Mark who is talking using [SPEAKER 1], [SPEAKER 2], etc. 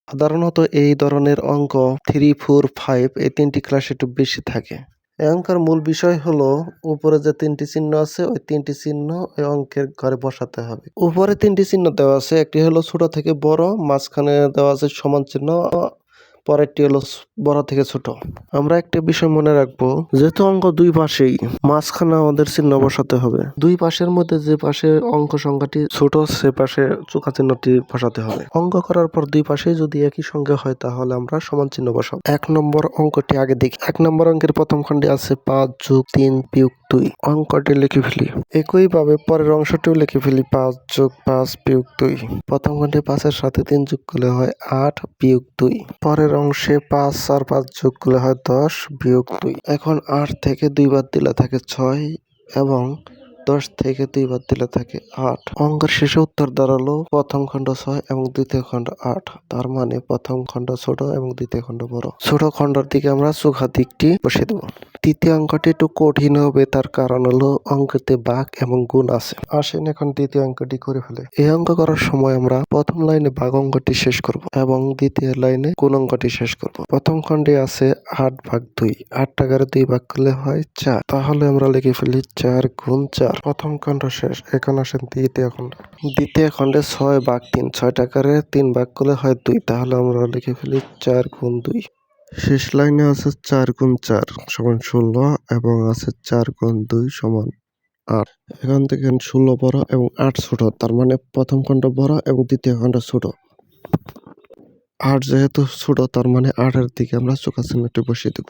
[SPEAKER 1] সাধারণত এই ধরনের অঙ্ক 3, 4, 5 এই ৩টি ক্লাসে একটু বেশি থাকে। এই অঙ্কের মূল বিষয় হলো উপরে যে ৩টি চিহ্ন আছে ওই ৩টি চিহ্ন এই অঙ্কের ঘরে বসাতে হবে। উপরে ৩টি চিহ্ন দেওয়া আছে, একটি হলো ছোট থেকে বড়, মাঝখানে দেওয়া আছে সমান চিহ্ন, পরেরটি হলো বড় থেকে ছোট। আমরা একটা বিষয় মনে রাখবো, যেহেতু অঙ্ক দুই পাশেই, মাঝখানে আমাদের চিহ্ন বসাতে হবে। দুই পাশের মধ্যে যে পাশে অঙ্ক সংখ্যাটি ছোট সে পাশে চোখা চিহ্নটি বসাতে হবে। অঙ্ক করার পর দুই পাশে যদি একই সংখ্যা হয় তাহলে আমরা সমান চিহ্ন বসাবো। ১ নম্বর অঙ্কটি আগে দেখি। ১ নম্বর অঙ্কের প্রথম খণ্ডে আছে ৫ + ৩ + ২। অঙ্কটি লিখে ফেলি। একইভাবে পরের অংশটিও লিখে ফেলি। ৫ + ৫ + ২। প্রথম খণ্ডে ৫-এর সাথে ৩ যোগ করলে হয় ৮ - ২। পরের অংশে ৫ আর ৫ যোগ করলে হয় ১০ - ২। এখন ৮ থেকে ২ বাদ দিলে থাকে ৬ এবং ১০ থেকে ২ বাদ দিলে থাকে ৮। অঙ্কের শেষে উত্তর দাঁড়ালো প্রথম খণ্ড ৬ এবং দ্বিতীয় খণ্ড ৮। তার মানে প্রথম খণ্ড ছোট এবং দ্বিতীয় খণ্ড বড়। ছোট খণ্ডের দিকে আমরা চোখা দিকটি বসিয়ে দেব। তৃতীয় অঙ্কটি একটু কঠিন হবে, তার কারণ হলো অঙ্কতে ভাগ এবং গুণ আছে। আসেন এখন দ্বিতীয় অঙ্কটি করে ফেলে। এই অঙ্ক করার সময় আমরা প্রথম লাইনে ভাগ অঙ্কটি শেষ করব এবং দ্বিতীয় লাইনে গুণ অঙ্কটি শেষ করব। প্রথম খণ্ডে আছে ৮/২। ৮ টাকার ২ ভাগ করলে হয় ৪। তাহলে আমরা লিখে ফেলি ৪ × ৪। প্রথম খণ্ড শেষ। এখন আসেন দ্বিতীয় খণ্ড। দ্বিতীয় খণ্ডে ৬/৩। ৬ টাকারে ৩ ভাগ করলে হয় ২। তাহলে আমরা লিখে ফেলি ৪ × ২। শেষ লাইনে আছে ৪ × ৪ = ১৬ এবং আছে ৪ × ২ = ৮। এখান থেকে ১৬ বড় এবং ৮ ছোট, তার মানে প্রথম খণ্ড বড় এবং দ্বিতীয় খণ্ড ছোট। ৮ যেহেতু ছোট তার মানে ৮-এর দিকে আমরা চোখা চিহ্নটি বসিয়ে দেব।